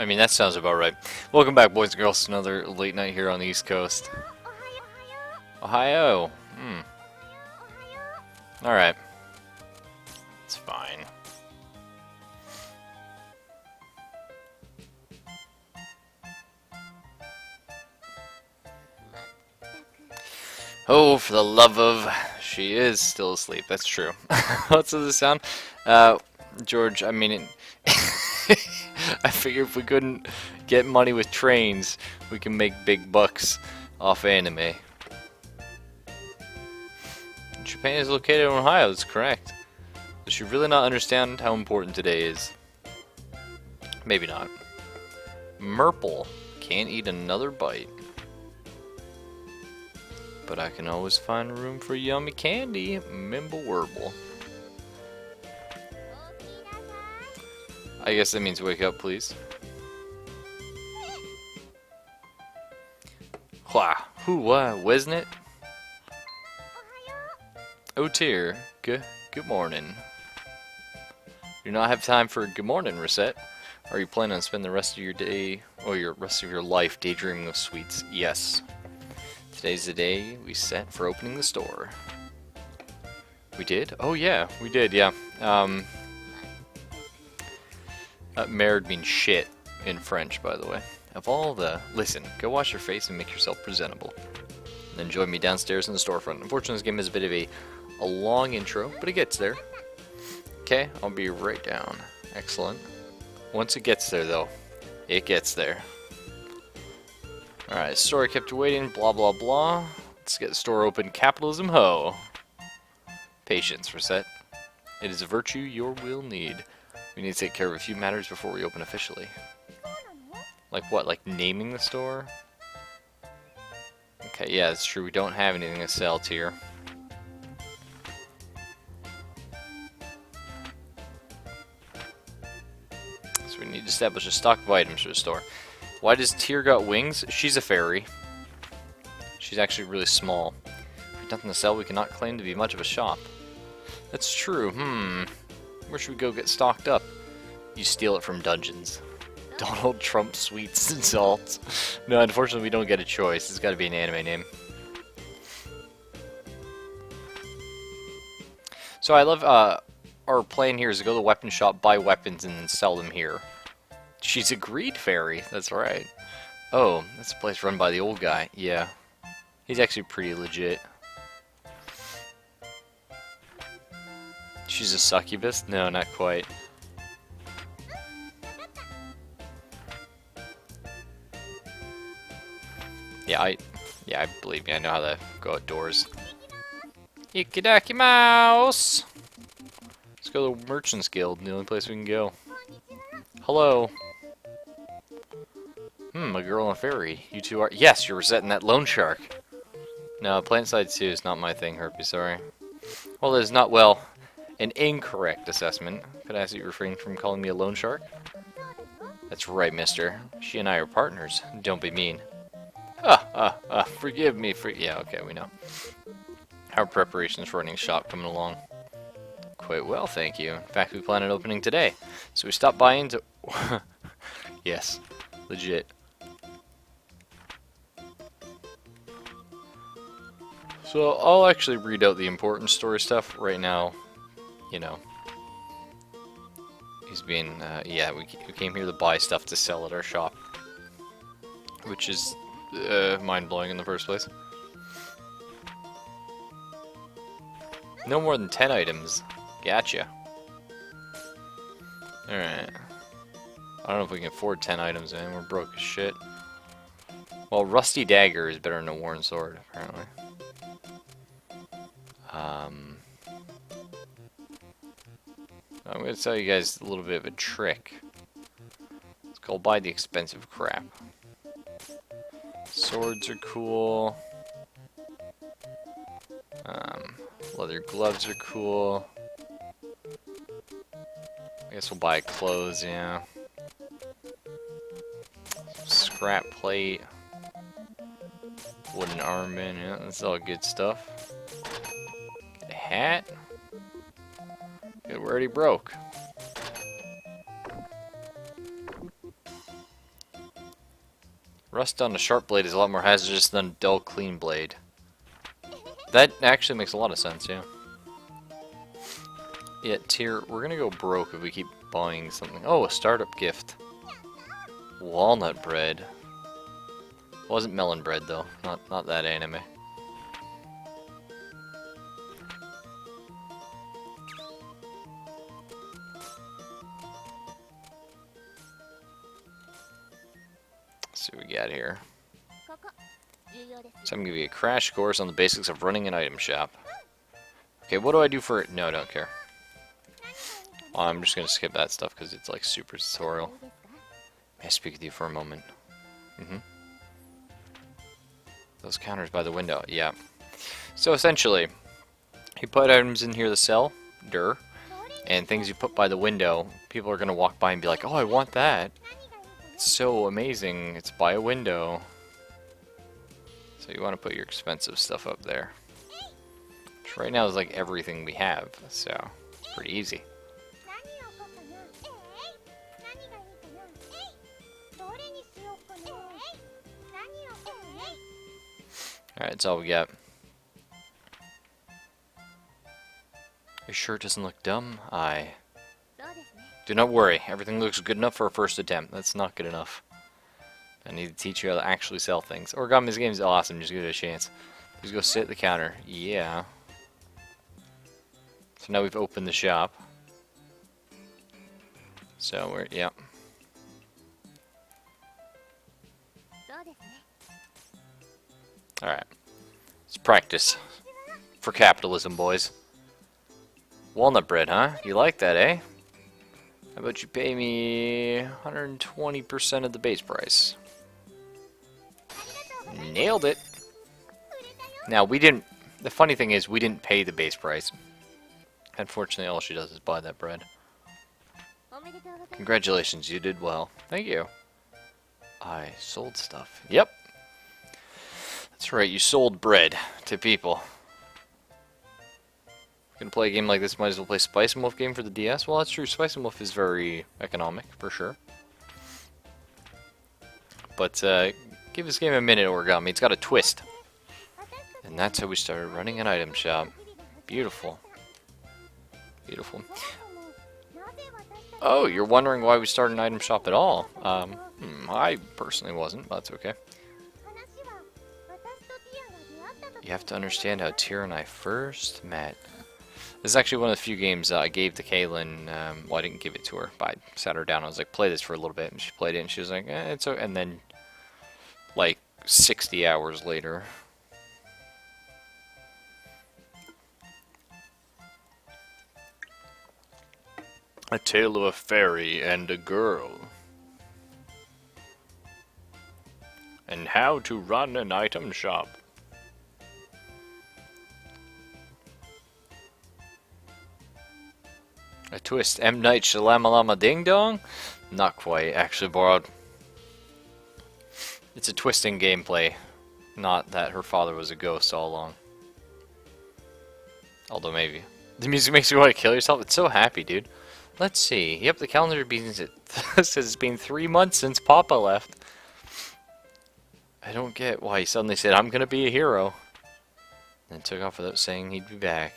I mean, that sounds about right. Welcome back, boys and girls, to another late night here on the East Coast. Ohio. Alright. It's fine. Oh, for the love of... She is still asleep, that's true. What's the sound? George, I mean... I figure if we couldn't get money with trains, we can make big bucks off anime. Japan is located in Ohio, that's correct. Does she really not understand how important today is? Maybe not. Merple. Can't eat another bite. But I can always find room for yummy candy. Mimble Werble. I guess that means wake up, please. Wha, wasn't it? Oh dear. Good morning. Do not have time for good morning, Reset. Are you planning on spending the rest of your day, or rest of your life, daydreaming of sweets? Yes. Today's the day we set for opening the store. We did? Oh yeah, we did, yeah. Merde means shit in French, by the way. Of all the... Listen, go wash your face and make yourself presentable. Then join me downstairs in the storefront. Unfortunately, this game is a bit of a long intro, but it gets there. Okay, I'll be right down. Excellent. Once it gets there, though, it gets there. Alright, store kept you waiting, blah blah blah. Let's get the store open. Capitalism ho! Patience, Reset. It is a virtue your will need. We need to take care of a few matters before we open officially. Like what? Like naming the store? Okay, yeah, it's true. We don't have anything to sell here. So we need to establish a stock of items for the store. Why does Tyr got wings? She's a fairy. She's actually really small. If we have nothing to sell, we cannot claim to be much of a shop. That's true. Where should we go get stocked up? You steal it from dungeons. Donald Trump Sweets and Salts. No, unfortunately we don't get a choice. It's gotta be an anime name. So I love, our plan here is to go to the weapon shop, buy weapons, and then sell them here. She's a greed fairy, that's right. Oh, that's a place run by the old guy. Yeah. He's actually pretty legit. She's a succubus? No, not quite. Yeah, I believe me, I know how to go outdoors. Ikidaki Mouse! Let's go to the Merchant's Guild, the only place we can go. Hello. A girl and a fairy. You two are... Yes, you're resetting that loan shark. No, plant side 2 is not my thing, Herpy, sorry. Well, it is not, well, an incorrect assessment. Could I ask you refrain from calling me a loan shark? That's right, mister. She and I are partners. Don't be mean. Forgive me for... Yeah, okay, we know. How are preparations for running a shop coming along? Quite well, thank you. In fact, we plan on opening today. So we stopped by into... Yes, legit. So I'll actually read out the important story stuff right now. You know. He's being... yeah, we came here to buy stuff to sell at our shop. Which is... mind-blowing in the first place. No more than 10 items. Gotcha. Alright. I don't know if we can afford 10 items, man. We're broke as shit. Well, Rusty Dagger is better than a Worn Sword, apparently. I'm going to tell you guys a little bit of a trick. It's called buy the expensive crap. Swords are cool. Leather gloves are cool. I guess we'll buy clothes, yeah. Scrap plate. Wooden armband, yeah, that's all good stuff. Get a hat. Good, we're already broke. Rust on a sharp blade is a lot more hazardous than a dull, clean blade. That actually makes a lot of sense, yeah. Yeah, Tyr, we're gonna go broke if we keep buying something. Oh, a startup gift. Walnut bread. Wasn't melon bread though. Not that anime. Let's see what we got here. So I'm gonna give you a crash course on the basics of running an item shop. Okay, what do I do for it? No, I don't care. Oh, I'm just gonna skip that stuff because it's like super tutorial. May I speak with you for a moment? Those counters by the window, yeah. So essentially, you put items in here to sell, and things you put by the window, people are gonna walk by and be like, oh, I want that. It's so amazing, it's by a window. So you want to put your expensive stuff up there. Which right now is like everything we have, so it's pretty easy. Alright, that's all we got. Your shirt doesn't look dumb? Aye. Do not worry, everything looks good enough for a first attempt. That's not good enough. I need to teach you how to actually sell things. Origami's game is awesome, just give it a chance. Just go sit at the counter. Yeah. So now we've opened the shop. So we're, yeah. Alright. Let's practice. For capitalism, boys. Walnut bread, huh? You like that, eh? How about you pay me 120% of the base price? Nailed it! Now, we didn't... The funny thing is, we didn't pay the base price. Unfortunately, all she does is buy that bread. Congratulations, you did well. Thank you. I sold stuff. Yep. That's right, you sold bread to people. If you're gonna play a game like this, might as well play Spice and Wolf game for the DS. Well, that's true. Spice and Wolf is very economic, for sure. But, give this game a minute, Origami. It's got a twist. And that's how we started running an item shop. Beautiful. Beautiful. Oh, you're wondering why we started an item shop at all? I personally wasn't, but that's okay. You have to understand how Tyr and I first met. This is actually one of the few games I gave to Kaylin. Well, I didn't give it to her, but I sat her down. I was like, play this for a little bit, and she played it, and she was like, it's okay. And then, like, 60 hours later. A tale of a fairy and a girl. And how to run an item shop. A twist. M. Night Shyamalan Ding Dong? Not quite, actually borrowed. It's a twist in gameplay. Not that her father was a ghost all along. Although maybe. The music makes you want to kill yourself. It's so happy, dude. Let's see. Yep, the calendar says it's been 3 months since Papa left. I don't get why he suddenly said, I'm gonna be a hero. And took off without saying he'd be back.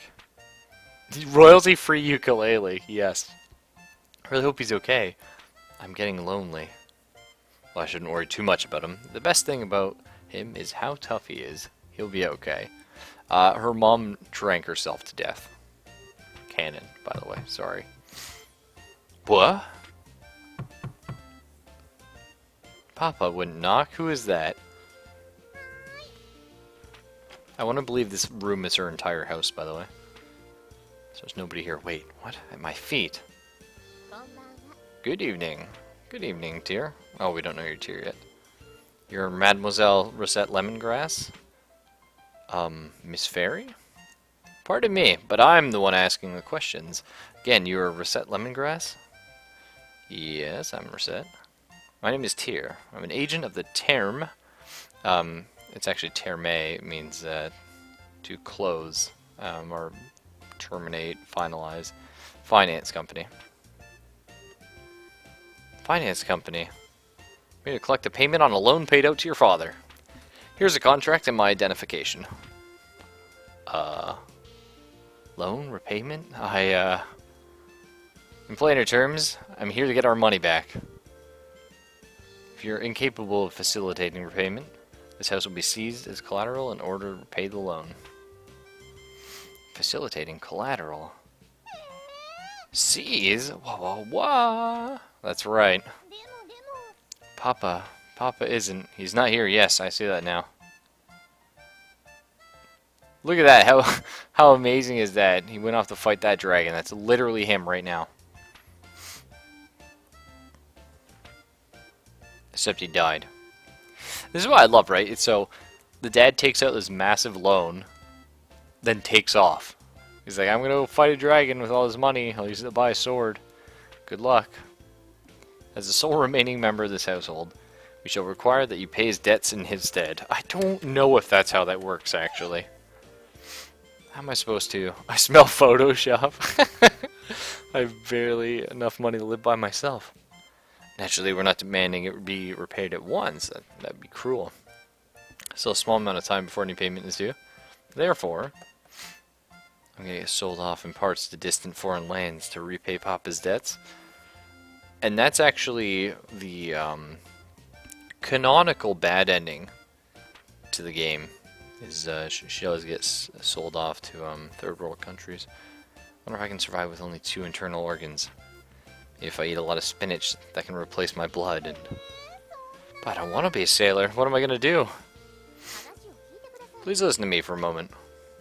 Royalty-free ukulele, yes. I really hope he's okay. I'm getting lonely. Well, I shouldn't worry too much about him. The best thing about him is how tough he is. He'll be okay. Her mom drank herself to death. Canon, by the way. Sorry. What? Papa wouldn't knock? Who is that? I want to believe this room is her entire house, by the way. So there's nobody here. Wait, what? At my feet? Good evening. Good evening, Tyr. Oh, we don't know your Tyr yet. You're Mademoiselle Rosette Lemongrass? Miss Fairy? Pardon me, but I'm the one asking the questions. Again, you're Rosette Lemongrass? Yes, I'm Rosette. My name is Tyr. I'm an agent of the Term. It's actually Terme. It means to close or terminate, finalize. Finance company. Finance company. We need to collect a payment on a loan paid out to your father. Here's a contract and my identification. Loan? Repayment? In plainer terms, I'm here to get our money back. If you're incapable of facilitating repayment, this house will be seized as collateral in order to repay the loan. Facilitating collateral. Seize? Wah wah wah! That's right. Papa isn't. He's not here. Yes, I see that now. Look at that. How amazing is that? He went off to fight that dragon. That's literally him right now. Except he died. This is what I love, right? It's so the dad takes out this massive loan, then takes off. He's like, I'm gonna go fight a dragon with all his money. I'll use it to buy a sword. Good luck. As the sole remaining member of this household, we shall require that you pay his debts in his stead. I don't know if that's how that works, actually. How am I supposed to? I smell Photoshop. I have barely enough money to live by myself. Naturally, we're not demanding it be repaid at once. That'd be cruel. Still a small amount of time before any payment is due. Therefore, I'm going to get sold off in parts to distant foreign lands to repay Papa's debts. And that's actually the canonical bad ending to the game. Is she always gets sold off to third world countries. I wonder if I can survive with only 2 internal organs. If I eat a lot of spinach, that can replace my blood. But I don't want to be a sailor. What am I going to do? Please listen to me for a moment.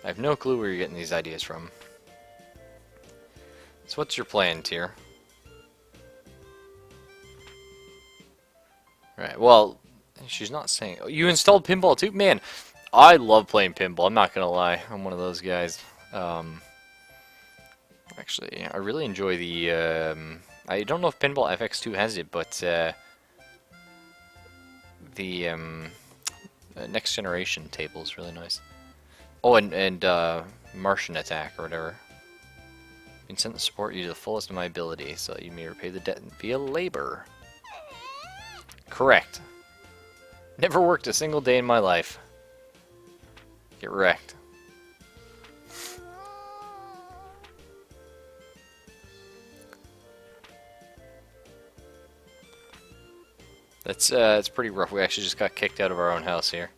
I have no clue where you're getting these ideas from. So what's your plan, Tyr? Right, well, she's not saying... Oh, you installed pinball too? Man, I love playing pinball. I'm not going to lie. I'm one of those guys. Actually, I really enjoy the... I don't know if Pinball FX2 has it, but the next generation table is really nice. Oh, and Martian Attack or whatever. I intend to support you to the fullest of my ability, so that you may repay the debt via labor. Correct. Never worked a single day in my life. Get wrecked. It's pretty rough. We actually just got kicked out of our own house here.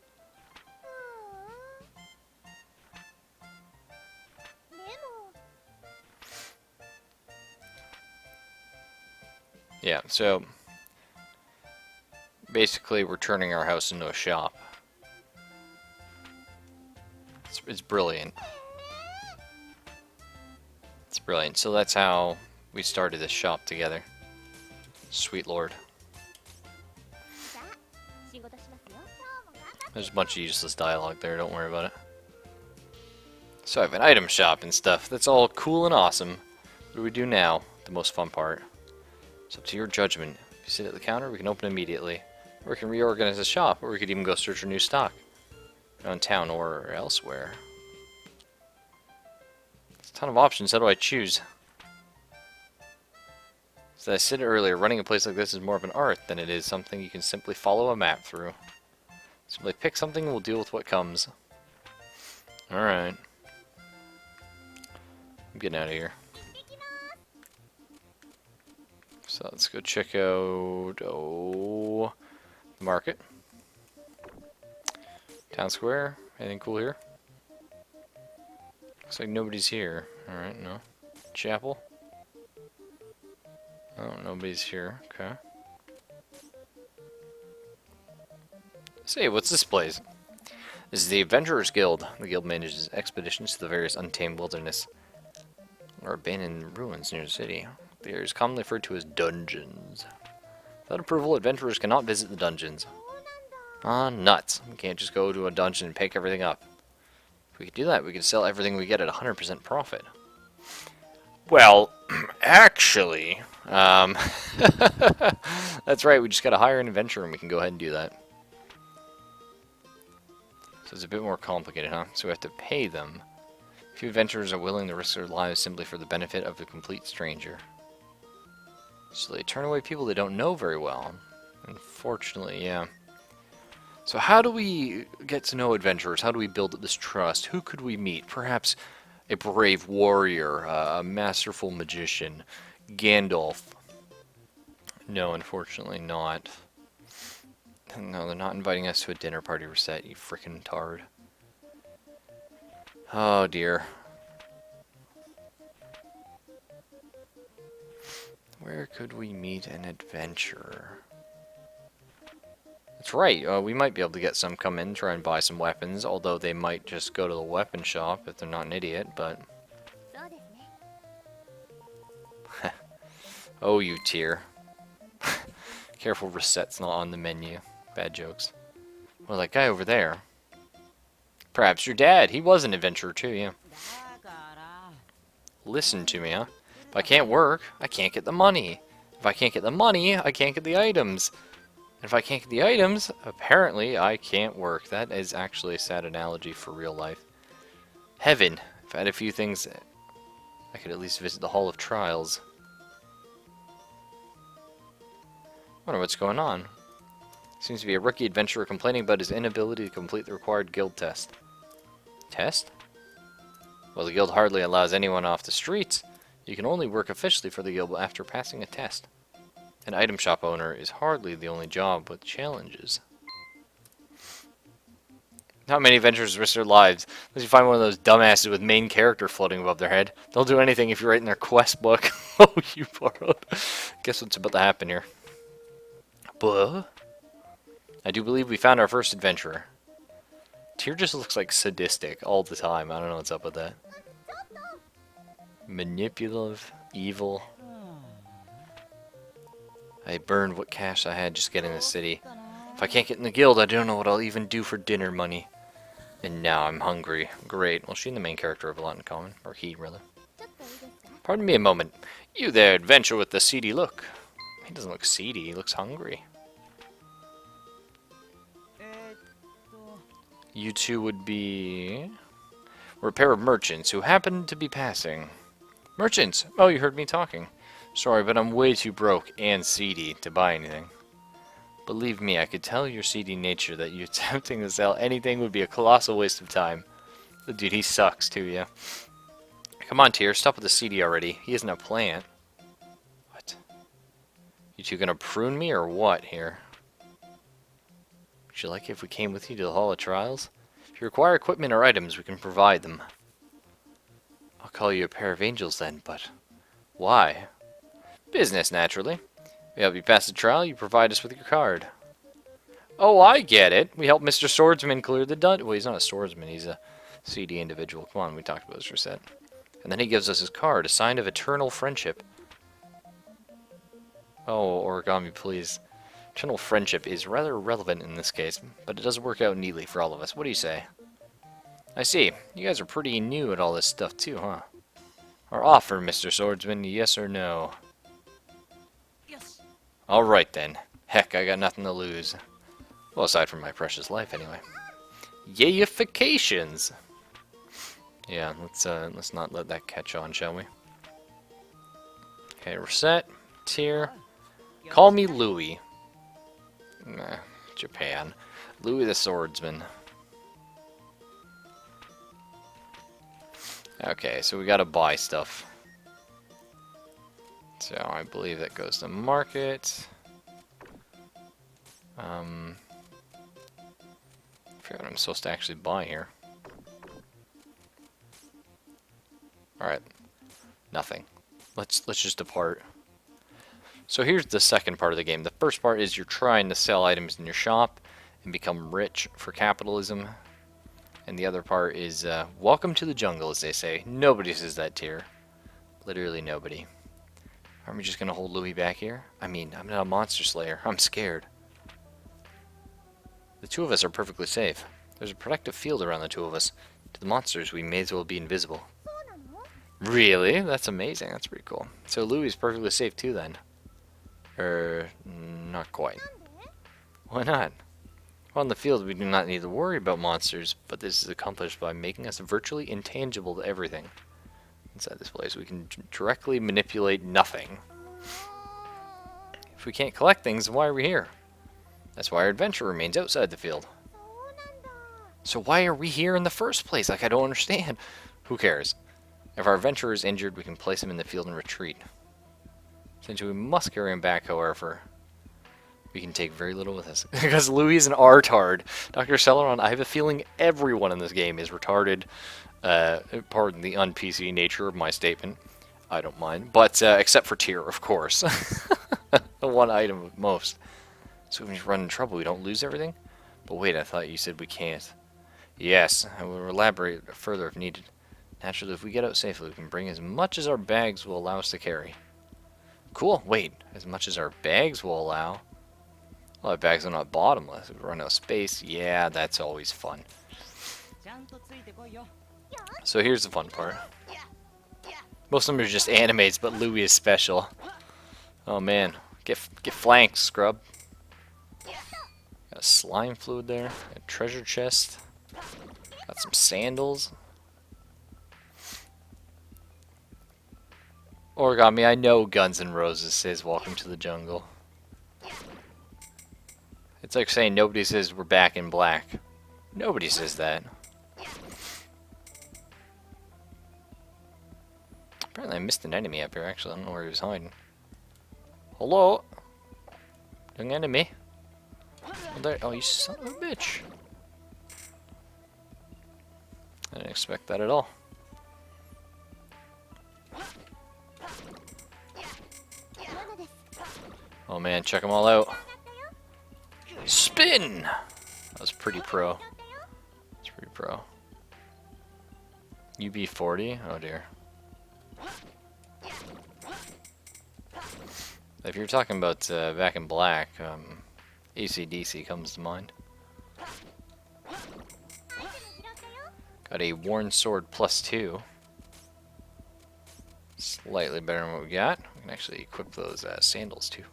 Yeah, so basically we're turning our house into a shop. It's brilliant. It's brilliant. So that's how we started this shop together. Sweet Lord. There's a bunch of useless dialogue there, don't worry about it. So I have an item shop and stuff. That's all cool and awesome. What do we do now? The most fun part. It's up to your judgment. If you sit at the counter, we can open immediately. Or we can reorganize the shop, or we could even go search for new stock. In town or elsewhere. There's a ton of options. How do I choose? As I said earlier, running a place like this is more of an art than it is something you can simply follow a map through. Simply pick something and we'll deal with what comes. Alright. I'm getting out of here. So let's go check out the market. Town square. Anything cool here? Looks like nobody's here. Alright, no. Chapel. Oh, nobody's here. Okay. Say, what's this place? This is the Adventurers Guild. The guild manages expeditions to the various untamed wilderness or abandoned ruins near the city. They are commonly referred to as dungeons. Without approval, adventurers cannot visit the dungeons. Ah, nuts. We can't just go to a dungeon and pick everything up. If we could do that, we could sell everything we get at 100% profit. Well, actually, that's right, we just gotta hire an adventurer and we can go ahead and do that. So it's a bit more complicated, huh? So we have to pay them. Few adventurers are willing to risk their lives simply for the benefit of a complete stranger. So they turn away people they don't know very well. Unfortunately, yeah. So how do we get to know adventurers? How do we build up this trust? Who could we meet? Perhaps a brave warrior, a masterful magician, Gandalf. No, unfortunately not. No, they're not inviting us to a dinner party, Reset, you frickin' tard. Oh dear. Where could we meet an adventurer? That's right, we might be able to get some come in, try and buy some weapons, although they might just go to the weapon shop if they're not an idiot, but... Oh, you Tyr. Careful, Reset's not on the menu. Bad jokes. Well, that guy over there. Perhaps your dad. He was an adventurer too, yeah. Listen to me, huh? If I can't work, I can't get the money. If I can't get the money, I can't get the items. And if I can't get the items, apparently I can't work. That is actually a sad analogy for real life. Heaven. If I had a few things, I could at least visit the Hall of Trials. Wonder what's going on. Seems to be a rookie adventurer complaining about his inability to complete the required guild test. Test? Well, the guild hardly allows anyone off the streets. You can only work officially for the guild after passing a test. An item shop owner is hardly the only job with challenges. Not many adventurers risk their lives, unless you find one of those dumbasses with main character floating above their head. They'll do anything if you write in their quest book. Oh, you borrowed. Guess what's about to happen here. Buh? I do believe we found our first adventurer. Tyr just looks like sadistic all the time. I don't know what's up with that. Manipulative, evil. I burned what cash I had just getting in the city. If I can't get in the guild, I don't know what I'll even do for dinner money. And now I'm hungry. Great. Well, she and the main character have a lot in common. Or he, rather. Pardon me a moment. You there, adventurer with the seedy look. He doesn't look seedy. He looks hungry. You two would be... We're a pair of merchants who happened to be passing. Merchants! Oh, you heard me talking. Sorry, but I'm way too broke and seedy to buy anything. Believe me, I could tell your seedy nature that you attempting to sell anything would be a colossal waste of time. Dude, he sucks too, yeah. Come on, Tyr, stop with the seedy already. He isn't a plant. What? You two gonna prune me or what here? Would you like it if we came with you to the Hall of Trials? If you require equipment or items, we can provide them. I'll call you a pair of angels then, but... Why? Business, naturally. We help you pass the trial, you provide us with your card. Oh, I get it. We help Mr. Swordsman clear the dungeon. Well, he's not a swordsman, he's a seedy individual. Come on, we talked about this for set. And then he gives us his card, a sign of eternal friendship. Oh, origami, please. Eternal friendship is rather irrelevant in this case, but it does work out neatly for all of us. What do you say? I see. You guys are pretty new at all this stuff too, huh? Our offer, Mr. Swordsman, yes or no? Yes. Alright then. Heck, I got nothing to lose. Well, aside from my precious life, anyway. Yayifications! Yeah, let's not let that catch on, shall we? Okay, reset. Tyr. Call me Louis. Nah, Japan. Louis the Swordsman. Okay, so we gotta buy stuff. So I believe that goes to market. I forget what I'm supposed to actually buy here. Alright. Nothing. Let's just depart. So here's the second part of the game. The first part is you're trying to sell items in your shop and become rich for capitalism. And the other part is, welcome to the jungle, as they say. Nobody says that, Tyr. Literally nobody. Aren't we just gonna hold Louis back here? I mean, I'm not a monster slayer. I'm scared. The two of us are perfectly safe. There's a protective field around the two of us. To the monsters, we may as well be invisible. Really? That's amazing. That's pretty cool. So Louis is perfectly safe too, then. Not quite. Why not? Well, in the field, we do not need to worry about monsters, but this is accomplished by making us virtually intangible to everything. Inside this place, we can directly manipulate nothing. If we can't collect things, why are we here? That's why our adventure remains outside the field. So why are we here in the first place? Like, I don't understand. Who cares? If our adventurer is injured, we can place him in the field and retreat. Since we must carry him back, however, we can take very little with us. Because Louis is an R-tard. Dr. Celeron, I have a feeling everyone in this game is retarded. Pardon the un-PC nature of my statement. I don't mind. But, except for Tyr, of course. The one item of most. So when we run in trouble, we don't lose everything? But wait, I thought you said we can't. Yes, I will elaborate further if needed. Naturally, if we get out safely, we can bring as much as our bags will allow us to carry. Cool. Wait, as much as our bags will allow? Well, our bags are not bottomless. If we run out of space, yeah, that's always fun. So here's the fun part. Most of them are just animates, but Louis is special. Oh man, get flanked, scrub. Got slime fluid there. A treasure chest. Got some sandals. Origami, I know Guns N' Roses says welcome to the jungle. It's like saying nobody says we're back in black. Nobody says that. Apparently I missed an enemy up here, actually. I don't know where he was hiding. Hello? Young enemy? Oh, there. Oh, you son of a bitch. I didn't expect that at all. Oh man, check them all out. Spin! That was pretty pro. That's pretty pro. UB40? Oh dear. If you're talking about Back in Black, AC/DC comes to mind. Got a Worn Sword +2. Slightly better than what we got. We can actually equip those sandals too.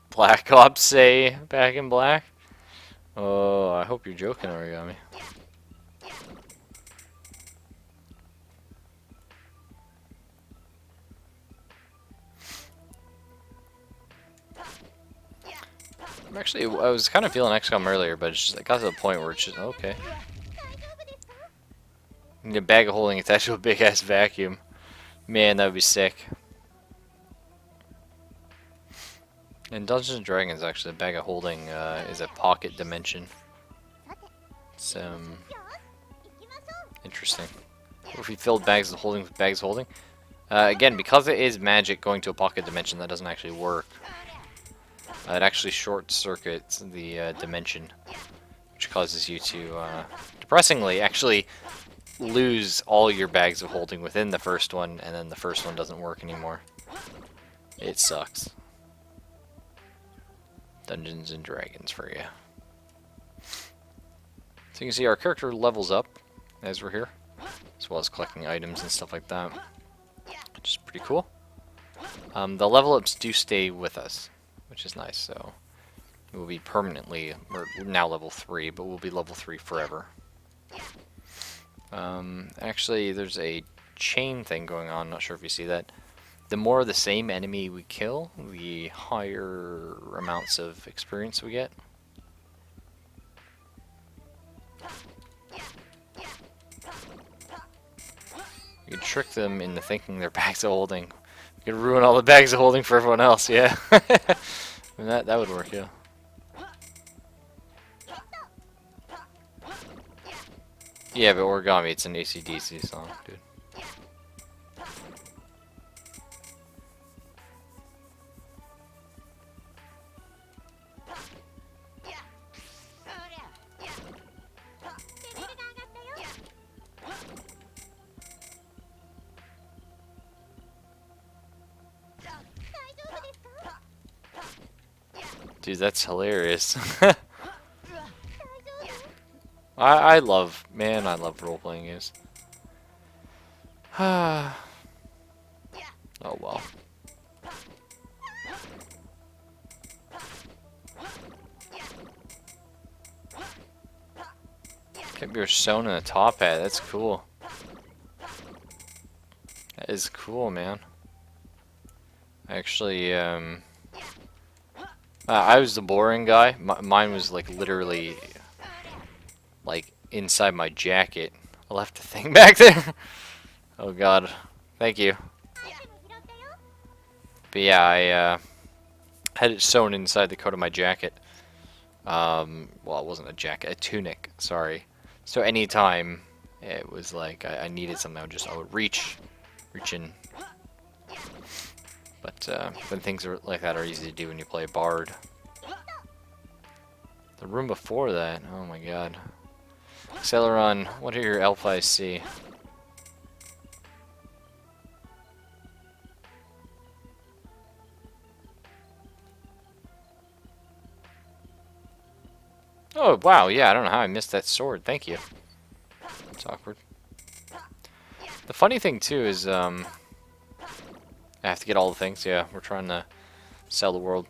Black Ops say Back in Black? Oh, I hope you're joking, Origami. Actually, I was kind of feeling XCOM earlier, but it's just, it got to the point where it's just, okay. You need a bag of holding attached to a big-ass vacuum. Man, that would be sick. In Dungeons and Dragons, actually, a bag of holding is a pocket dimension. It's interesting. What if we filled bags of holding with bags of holding? Again, because it is magic going to a pocket dimension, that doesn't actually work. It actually short circuits the dimension, which causes you to, depressingly, actually lose all your bags of holding within the first one, and then the first one doesn't work anymore. It sucks. Dungeons and Dragons for you. So you can see our character levels up as we're here, as well as collecting items and stuff like that, which is pretty cool. The level ups do stay with us, which is nice. So we'll be permanently, we're now level 3, but we'll be level 3 forever. Actually, there's a chain thing going on. Not sure if you see that. The more of the same enemy we kill, the higher amounts of experience we get. You can trick them into thinking they're bags of holding. You can ruin all the bags of holding for everyone else, yeah. And that would work, yeah. Yeah, but Origami, it's an AC/DC song, dude. Dude, that's hilarious. I love, man, I love role-playing games. Oh well. Get your sewn in a top hat. That's cool. That is cool, man. Actually, I was the boring guy. Mine was like literally like inside my jacket. I left the thing back there. Oh god. Thank you. But yeah, I had it sewn inside the coat of my jacket. Well, it wasn't a jacket, a tunic, sorry. So anytime it was like I needed something, I would reach in. But when things are like that are easy to do when you play Bard. The room before that, oh my god. Celeron, what are your Alpha I see? Oh, wow, yeah, I don't know how I missed that sword. Thank you. It's awkward. The funny thing, too, is, I have to get all the things. Yeah, we're trying to sell the world.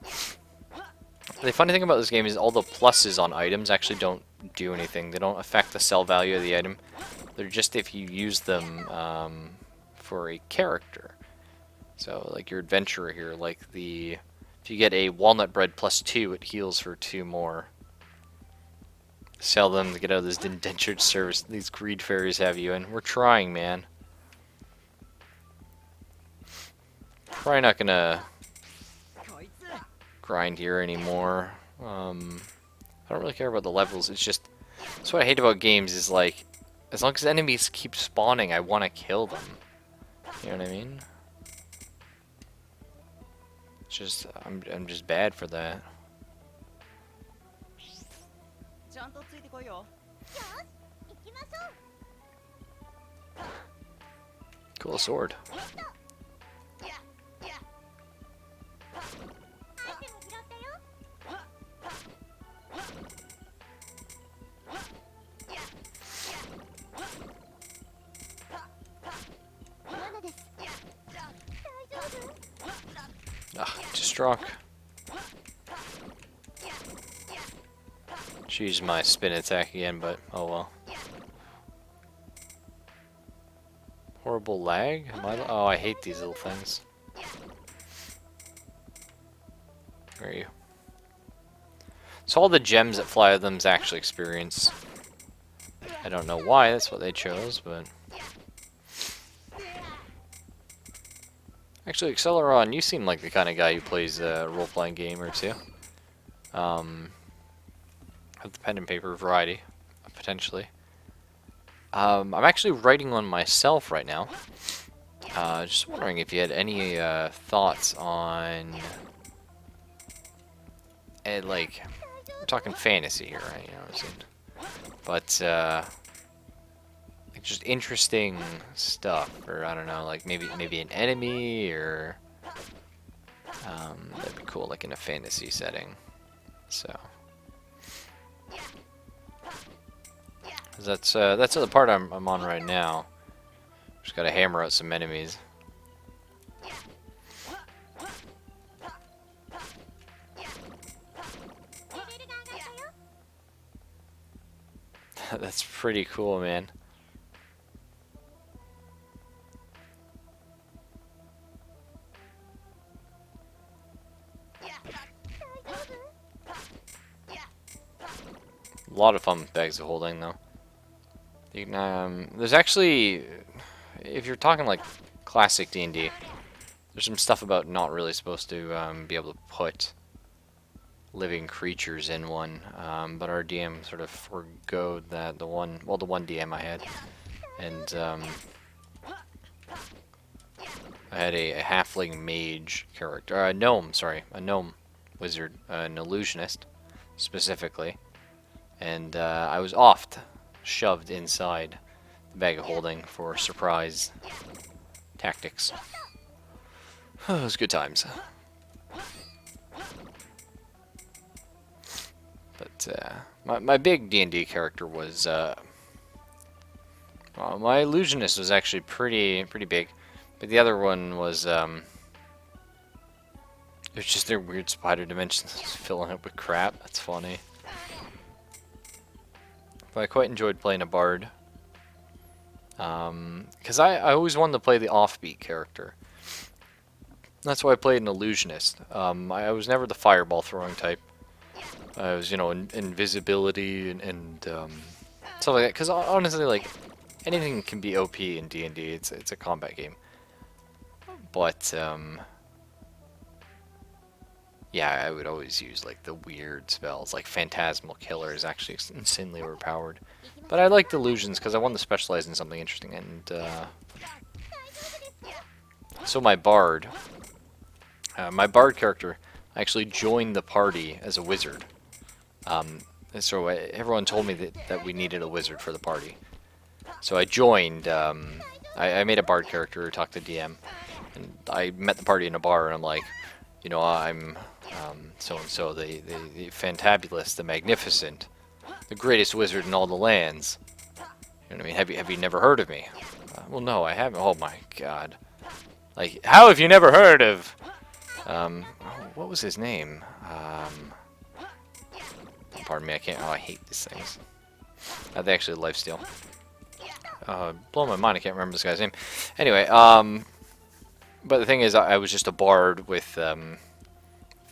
The funny thing about this game is all the pluses on items actually don't do anything. They don't affect the sell value of the item. They're just if you use them for a character. So, like your adventurer here, like if you get a walnut bread +2, it heals for 2 more. Sell them to get out of this indentured service these greed fairies have you in. We're trying, man. Probably not gonna grind here anymore. I don't really care about the levels. It's just that's what I hate about games is like as long as enemies keep spawning, I want to kill them. You know what I mean? It's just I'm just bad for that. Cool sword. Just struck. Choose my spin attack again, but oh well. Horrible lag? Oh, I hate these little things. Where are you? So all the gems that fly with them is actually experience. I don't know why, that's what they chose, but... Actually, Acceleron, you seem like the kind of guy who plays a role-playing game or two. Of the pen and paper variety, potentially. I'm actually writing one myself right now. Just wondering if you had any thoughts on... like, we're talking fantasy here, right? You know what I'm saying? But, like just interesting stuff, or I don't know, like maybe an enemy, or that'd be cool, like in a fantasy setting. So that's the part I'm on right now. Just gotta hammer out some enemies. That's pretty cool, man. A lot of fun bags of holding, though. You can, there's actually, if you're talking like classic D&D, there's some stuff about not really supposed to be able to put living creatures in one, but our DM sort of forgoed that. The one DM I had, and I had a halfling mage character, a gnome wizard, an illusionist specifically, and I was oft shoved inside the bag of holding for surprise tactics. It was good times. But my big D&D character was well, my illusionist was actually pretty big, but the other one was it was just their weird spider dimensions filling it with crap. That's funny. but I quite enjoyed playing a bard. Because I always wanted to play the offbeat character. That's why I played an illusionist. I was never the fireball throwing type. I was, you know, invisibility and stuff like that. Because honestly, like, anything can be OP in D&D. It's a combat game. But yeah, I would always use like the weird spells, like Phantasmal Killer is actually insanely overpowered. But I liked illusions because I wanted to specialize in something interesting. And so my bard character actually joined the party as a wizard. So everyone told me that we needed a wizard for the party. So I joined. I made a bard character, talked to DM, and I met the party in a bar, and I'm like, you know, I'm so-and-so, the fantabulous, the magnificent, the greatest wizard in all the lands. You know what I mean? Have you never heard of me? Well, no, I haven't. Oh my god. Like, how have you never heard of... what was his name? Pardon me, I can't... Oh, I hate these things. They actually lifesteal. Blow my mind, I can't remember this guy's name. Anyway, but the thing is, I was just a bard with,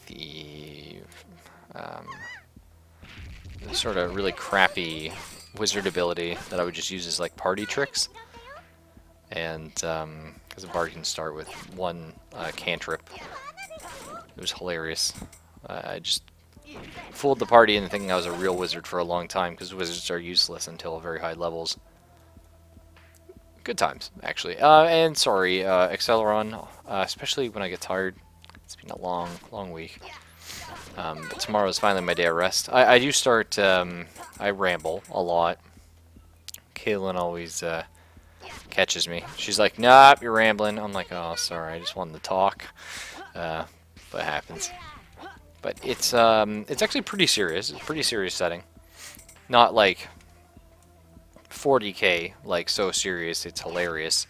the sort of really crappy wizard ability that I would just use as, like, party tricks. And, because a bard can start with one cantrip. It was hilarious. I just fooled the party into thinking I was a real wizard for a long time, because wizards are useless until very high levels. Good times, actually. And sorry, Acceleron, especially when I get tired. It's been a long, long week. But tomorrow is finally my day of rest. I do start, I ramble a lot. Kaylin always catches me. She's like, "Nah, you're rambling." I'm like, "Oh, sorry, I just wanted to talk." But it happens. But it's actually pretty serious. It's a pretty serious setting. Not like 40k, like so serious it's hilarious.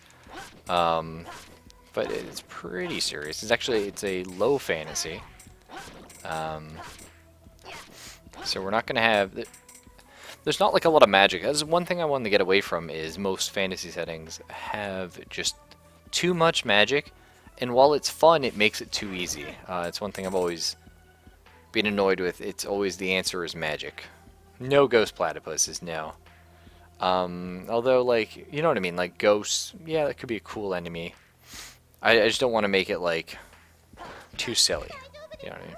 But it's pretty serious. It's a low fantasy. So we're not gonna have. There's not like a lot of magic. That's one thing I wanted to get away from. Is most fantasy settings have just too much magic, and while it's fun, it makes it too easy. It's one thing I've always been annoyed with. It's always the answer is magic. No ghost platypuses, no. Although, like, you know what I mean, like ghosts, yeah, that could be a cool enemy. I just don't want to make it like too silly. You know what I mean?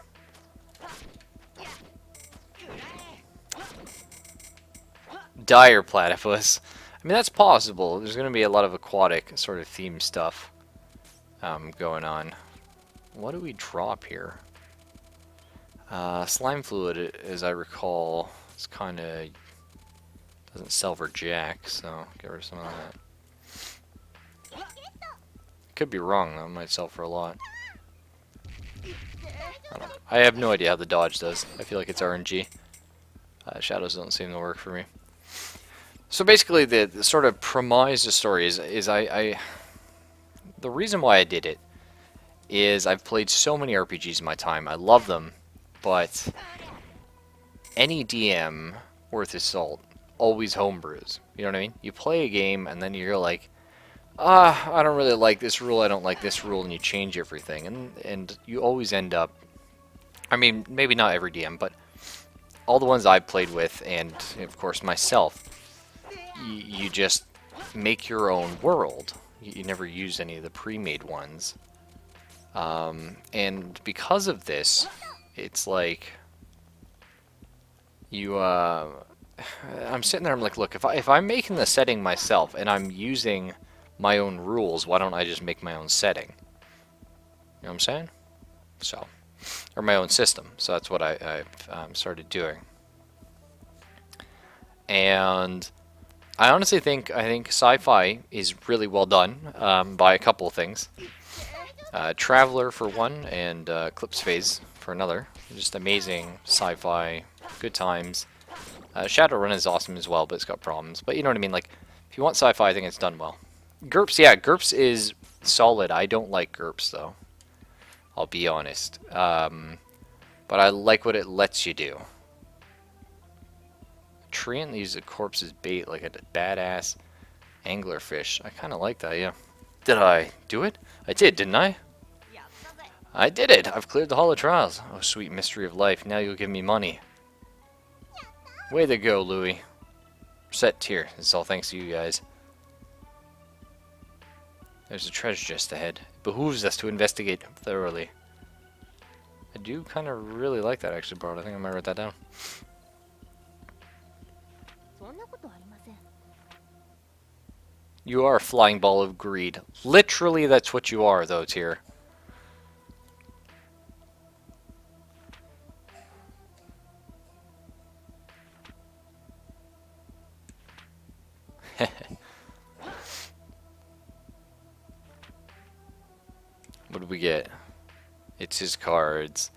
Dire platypus. I mean, that's possible. There's going to be a lot of aquatic sort of theme stuff going on. What do we drop here? Slime fluid, as I recall, is kind of doesn't sell for jack, so get rid of some of that. Could be wrong though. It might sell for a lot. I have no idea how the dodge does. I feel like it's RNG. Shadows don't seem to work for me. So basically, the sort of premise of the story is the reason why I did it is I've played so many RPGs in my time. I love them, but any DM worth his salt always homebrews. You know what I mean? You play a game and then you're like, I don't really like this rule, I don't like this rule, and you change everything, and you always end up. I mean, maybe not every DM, but all the ones I've played with, and of course myself. You just make your own world. You never use any of the pre-made ones. And because of this, it's like you. I'm sitting there. I'm like, look, if I'm making the setting myself and I'm using my own rules, why don't I just make my own setting? You know what I'm saying? So, or my own system. So that's what I've started doing. And I honestly think sci-fi is really well done by a couple of things. Traveler for one, and Eclipse Phase for another. Just amazing sci-fi, good times. Shadowrun is awesome as well, but it's got problems. But you know what I mean? Like, if you want sci-fi, I think it's done well. GURPS, yeah, GURPS is solid. I don't like GURPS though. I'll be honest. But I like what it lets you do. treating these corpses as bait like a badass anglerfish. I kind of like that, yeah. Did I do it? I did, didn't I? I did it! I've cleared the Hall of Trials. Oh, sweet mystery of life. Now you'll give me money. Way to go, Louie. Set tier. It's all thanks to you guys. There's a treasure chest ahead. It behooves us to investigate thoroughly. I do kind of really like that, actually, Bart. I think I might write that down. You are a flying ball of greed. Literally, that's what you are, though, Tyr. What did we get? It's his cards.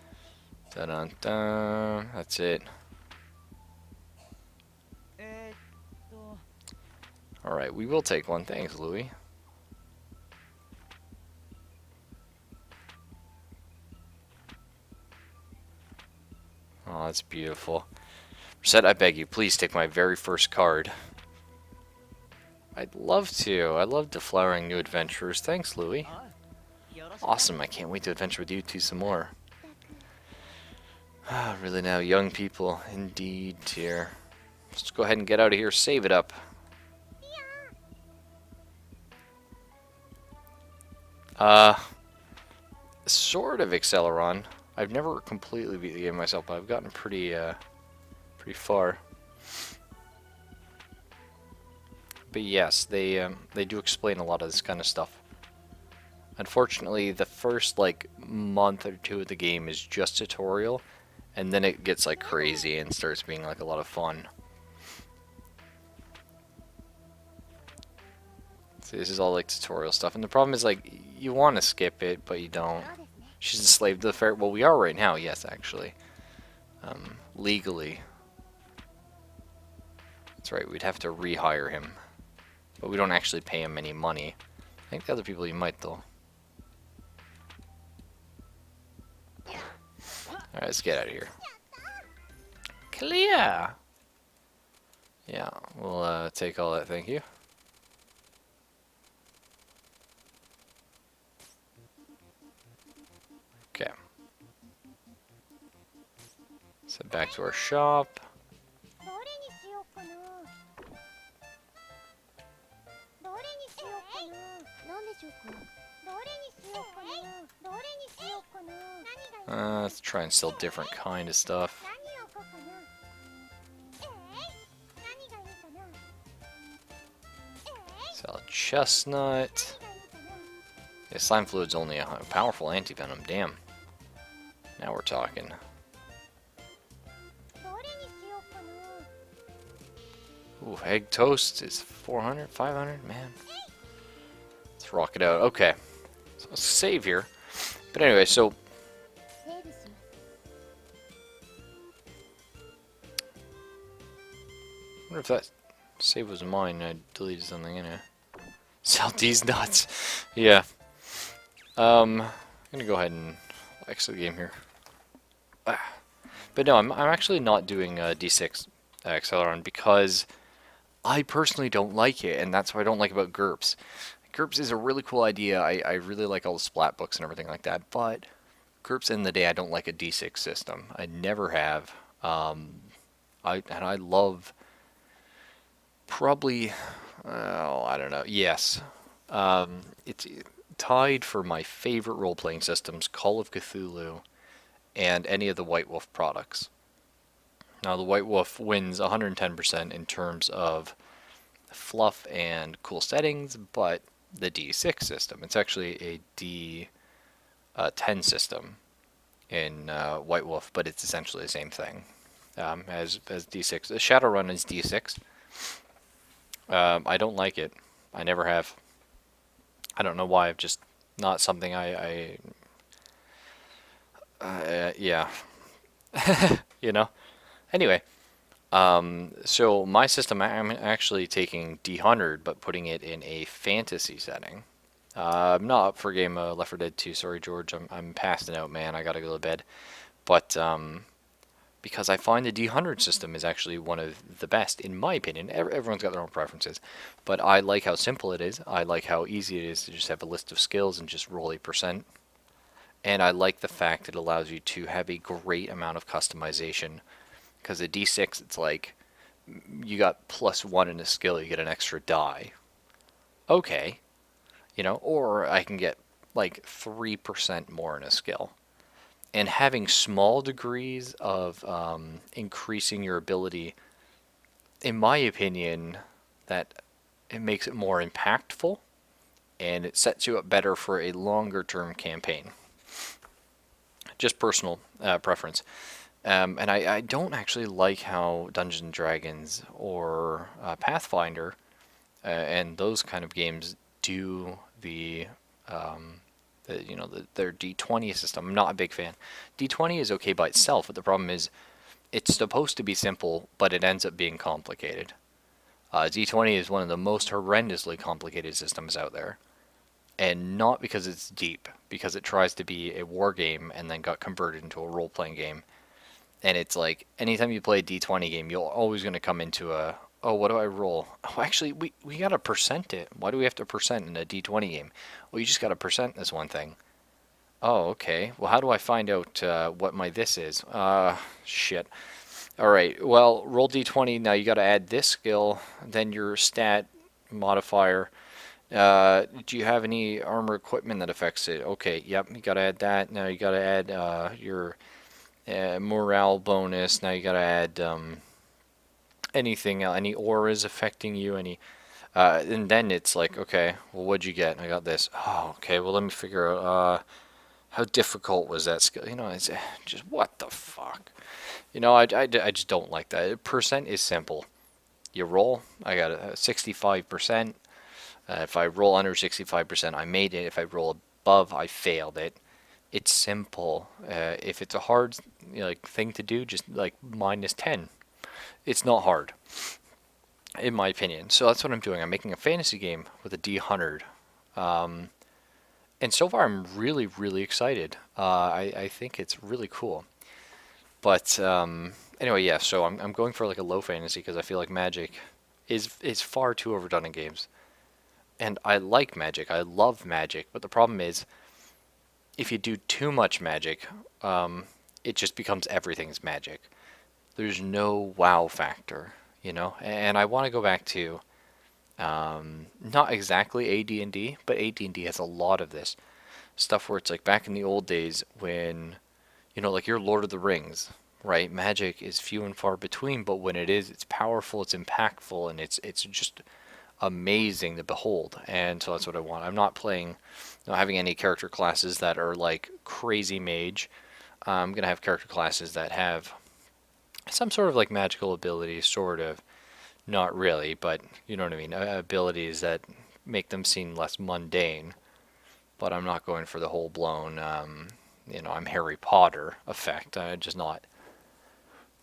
Dun-dun-dun. That's it. Alright, we will take one. Thanks, Louie. Oh, that's beautiful. Reset, I beg you, please take my very first card. I'd love to. I love deflowering new adventurers. Thanks, Louie. Awesome, I can't wait to adventure with you two some more. Ah, really now, young people. Indeed, Tyr. Let's go ahead and get out of here. Save it up. Sort of Acceleron. I've never completely beat the game myself, but I've gotten pretty far. But yes, they do explain a lot of this kind of stuff. Unfortunately, the first like month or two of the game is just tutorial, and then it gets like crazy and starts being like a lot of fun. So this is all like tutorial stuff, and the problem is like you want to skip it, but you don't. She's a slave to the fair. Well, we are right now, yes, actually. Legally. That's right, we'd have to rehire him. But we don't actually pay him any money. I think the other people you might, though. Alright, let's get out of here. Clear! Yeah, we'll take all that, thank you. Okay. Let's head back to our shop. Let's try and sell different kind of stuff. Sell a chestnut. Yeah, slime fluid's only a powerful anti-venom, damn. Now we're talking. Ooh, egg toast is 400, 500, man. Let's rock it out. Okay, so let's save here. But anyway, so I wonder if that save was mine and I deleted something in it. Sell these nuts. Yeah. I'm gonna go ahead and exit the game here. But no, I'm actually not doing D6 Acceleron because I personally don't like it, and that's what I don't like about GURPS. GURPS is a really cool idea. I really like all the splat books and everything like that, but GURPS in the day, I don't like a D6 system. I never have. I love probably, oh, I don't know. Yes. It's tied for my favorite role-playing systems, Call of Cthulhu and any of the White Wolf products. Now, the White Wolf wins 110% in terms of fluff and cool settings, but the D6 system, it's actually a D10 system in White Wolf, but it's essentially the same thing as D6. The Shadowrun is D6. I don't like it. I never have. I don't know why. I've just not something yeah. You know? Anyway, so my system, I'm actually taking D100, but putting it in a fantasy setting. I'm not up for a game of Left 4 Dead 2. Sorry, George. I'm passing out, man. I gotta go to bed. But because I find the D100 system is actually one of the best, in my opinion. Everyone's got their own preferences, but I like how simple it is. I like how easy it is to just have a list of skills and just roll 8%. And I like the fact it allows you to have a great amount of customization, because the D6, it's like, you got +1 in a skill, you get an extra die. Okay, or I can get like 3% more in a skill. And having small degrees of increasing your ability, in my opinion, that it makes it more impactful and it sets you up better for a longer term campaign. Just personal preference. And I don't actually like how Dungeons and Dragons or Pathfinder and those kind of games do their D20 system. I'm not a big fan. D20 is okay by itself, but the problem is it's supposed to be simple, but it ends up being complicated. D20 is one of the most horrendously complicated systems out there. And not because it's deep, because it tries to be a war game and then got converted into a role-playing game. And it's like, anytime you play a D20 game, you're always going to come into oh, what do I roll? Oh, actually, we got to percent it. Why do we have to percent in a D20 game? Well, you just got to percent this one thing. Oh, okay. Well, how do I find out what my this is? Shit. Alright, well, roll D20. Now you got to add this skill, then your stat modifier. Do you have any armor equipment that affects it? Okay, yep, you got to add that. Now you got to add your morale bonus. Now you got to add anything, any auras affecting you, and then it's like, okay, well, what'd you get? I got this. Oh, okay, well, let me figure out, how difficult was that skill? It's just, what the fuck? I just don't like that. Percent is simple. You roll, I got a 65%. If I roll under 65%, I made it. If I roll above, I failed it. It's simple. If it's a hard thing to do, just like -10. It's not hard, in my opinion. So that's what I'm doing. I'm making a fantasy game with a D100. And so far, I'm really, really excited. I think it's really cool. But anyway, yeah. So I'm going for like a low fantasy because I feel like Magic is far too overdone in games. And I like Magic. I love Magic. But the problem is, if you do too much Magic, it just becomes everything's Magic. There's no wow factor, And I want to go back to not exactly AD&D, but AD&D has a lot of this stuff where it's like back in the old days when, like your Lord of the Rings, right? Magic is few and far between, but when it is, it's powerful, it's impactful, and it's just amazing to behold. And so that's what I want. I'm not having any character classes that are like crazy mage. I'm gonna have character classes that have some sort of like magical abilities, sort of. Not really, but you know what I mean. Abilities that make them seem less mundane. But I'm not going for the whole blown, I'm Harry Potter effect. I'm just not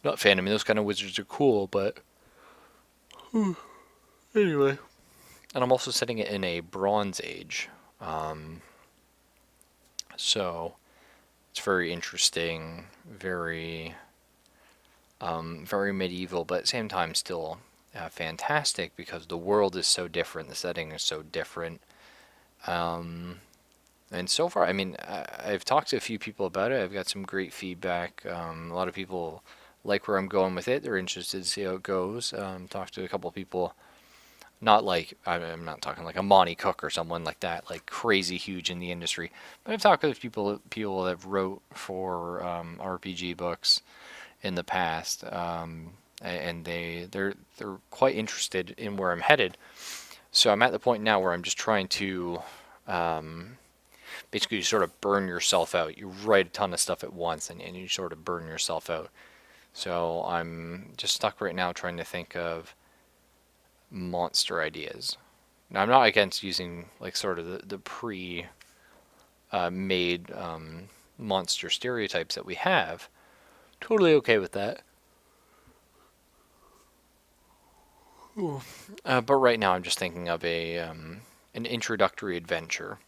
a fan. I mean, those kind of wizards are cool, but anyway. And I'm also setting it in a Bronze Age, so it's very interesting, very, very medieval, but at the same time still fantastic because the world is so different, the setting is so different. And so far, I mean, I've talked to a few people about it. I've got some great feedback. A lot of people like where I'm going with it. They're interested to see how it goes. Talked to a couple of people, not like, I'm not talking like a Monty Cook or someone like that, like crazy huge in the industry. But I've talked with people that wrote for RPG books in the past, and they're quite interested in where I'm headed. So I'm at the point now where I'm just trying to basically you sort of burn yourself out. You write a ton of stuff at once, and you sort of burn yourself out. So I'm just stuck right now trying to think of monster ideas. Now I'm not against using like sort of the pre made monster stereotypes that we have. Totally okay with that. But right now I'm just thinking of an introductory adventure.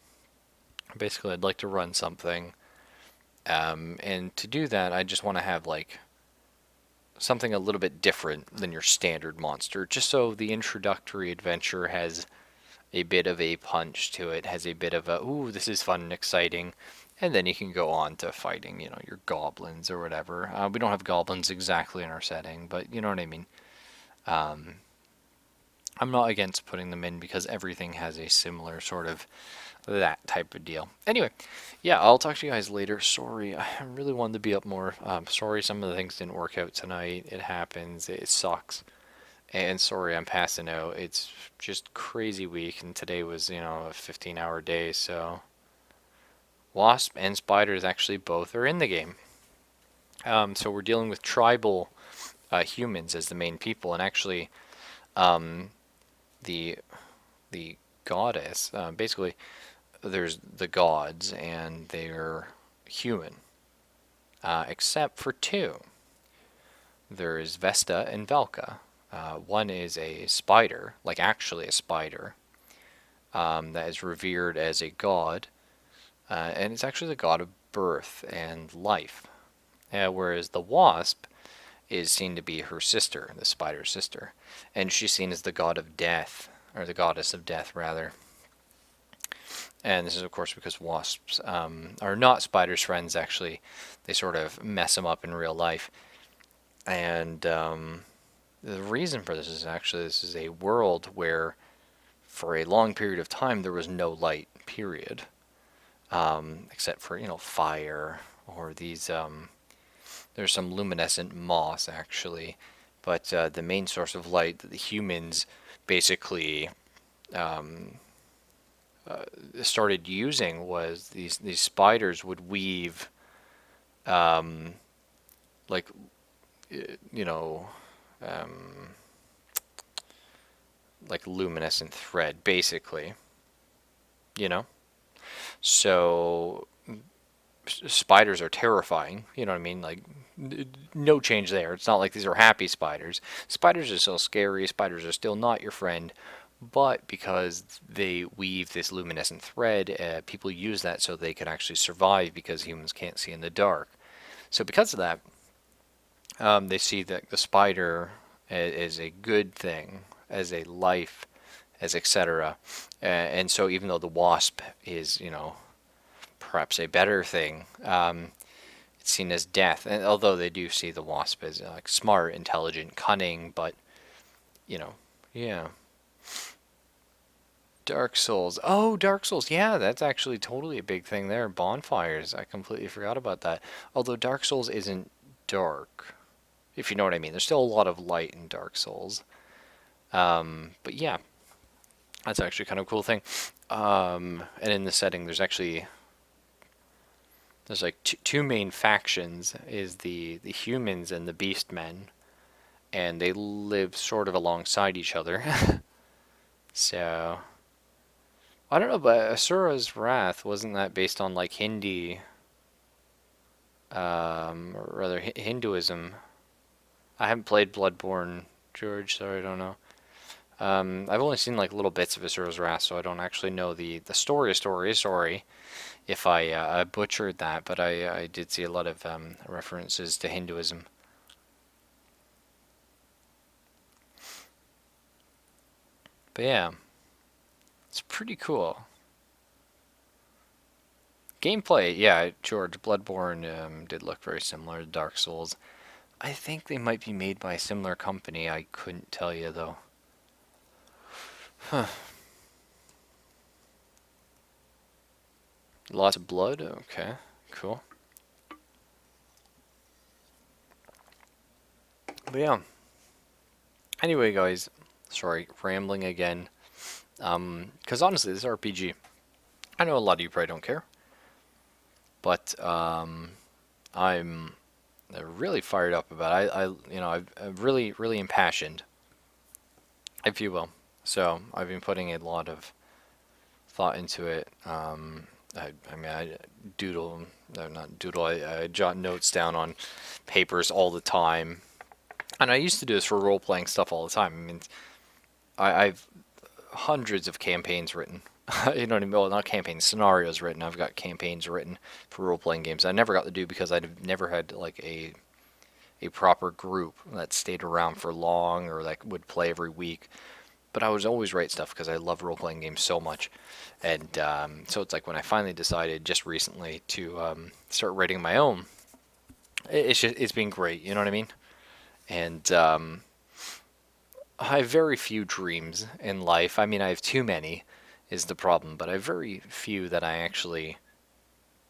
Basically, I'd like to run something, and to do that, I just want to have like something a little bit different than your standard monster, just so the introductory adventure has a bit of a punch to it, has a bit of a, ooh, this is fun and exciting, and then you can go on to fighting, your goblins or whatever. We don't have goblins exactly in our setting, but you know what I mean. Um, I'm not against putting them in because everything has a similar sort of that type of deal. Anyway, yeah, I'll talk to you guys later. Sorry, I really wanted to be up more. Sorry some of the things didn't work out tonight. It happens. It sucks. And sorry I'm passing out. It's just crazy week, and today was, a 15-hour day, so wasp and spiders actually both are in the game. So we're dealing with tribal humans as the main people, and actually the the goddess, basically there's the gods and they're human, except for two. There is Vesta and Velka. One is a spider, like actually a spider, that is revered as a god, and it's actually the god of birth and life. Whereas the wasp is seen to be her sister, the spider's sister, and she's seen as the god of death, or the goddess of death, rather. And this is, of course, because wasps are not spiders' friends, actually. They sort of mess them up in real life. And the reason for this is actually this is a world where for a long period of time there was no light, period. Except for, fire or these, there's some luminescent moss, actually. But the main source of light that the humans basically started using was these spiders would weave, like, you know, like luminescent thread, basically. So spiders are terrifying, you know what I mean? Like, no change there. It's not like these are happy spiders. Spiders are still scary. Spiders are still not your friend. But because they weave this luminescent thread, people use that so they can actually survive because humans can't see in the dark. So because of that, they see that the spider is a good thing, as a life, as etc. And so even though the wasp is, perhaps a better thing, it's seen as death. And although they do see the wasp as like smart, intelligent, cunning, but yeah. Dark Souls. Oh, Dark Souls. Yeah, that's actually totally a big thing there. Bonfires. I completely forgot about that. Although Dark Souls isn't dark, if you know what I mean. There's still a lot of light in Dark Souls. But yeah, that's actually kind of a cool thing. And in the setting, there's like two main factions, is the humans and the beastmen, and they live sort of alongside each other. So I don't know, but Asura's Wrath, wasn't that based on like Hindi, or rather Hinduism? I haven't played Bloodborne, George, so I don't know. I've only seen like little bits of Asura's Wrath, so I don't actually know the story. Sorry if I butchered that, but I did see a lot of references to Hinduism. But yeah, it's pretty cool. Gameplay, yeah, George, Bloodborne did look very similar to Dark Souls. I think they might be made by a similar company. I couldn't tell you, though. Huh. Lots of blood? Okay, cool. But yeah. Anyway, guys, sorry, rambling again. Because honestly, this RPG, I know a lot of you probably don't care, but I'm really fired up about it. I'm really impassioned, if you will. So I've been putting a lot of thought into it. I doodle, no, not doodle. I jot notes down on papers all the time, and I used to do this for role-playing stuff all the time. I mean, I've hundreds of campaigns written. You know what I mean? Well, not campaigns, scenarios written. I've got campaigns written for role-playing games. I never got to do because I've never had like a a proper group that stayed around for long or that would play every week. But I would always write stuff because I love role-playing games so much. And so it's like when I finally decided just recently to start writing my own, it's been great, you know what I mean? And I have very few dreams in life. I mean, I have too many is the problem, but I have very few that I actually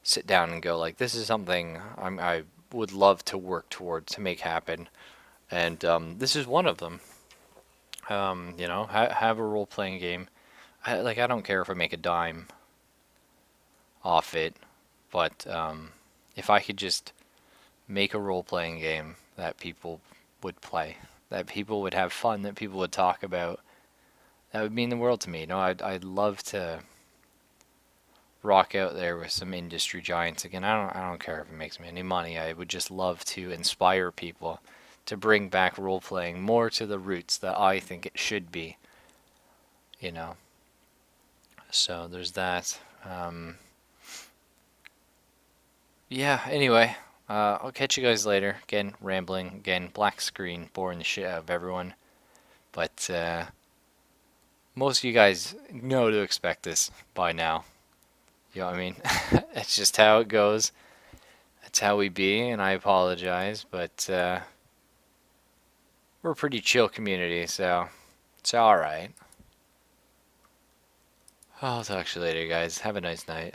sit down and go like, this is something I would love to work toward to make happen. And this is one of them. You know, have a role-playing game. I don't care if I make a dime off it, but if I could just make a role-playing game that people would play, that people would have fun, that people would talk about, that would mean the world to me. You know, I'd love to rock out there with some industry giants again. I don't care if it makes me any money. I would just love to inspire people to bring back role-playing more to the roots that I think it should be. You know. So there's that. Yeah, anyway, I'll catch you guys later. Again, rambling. Again, black screen, boring the shit out of everyone. But most of you guys know to expect this by now. You know what I mean? It's just how it goes. That's how we be, and I apologize, but we're a pretty chill community, so it's alright. I'll talk to you later, guys. Have a nice night.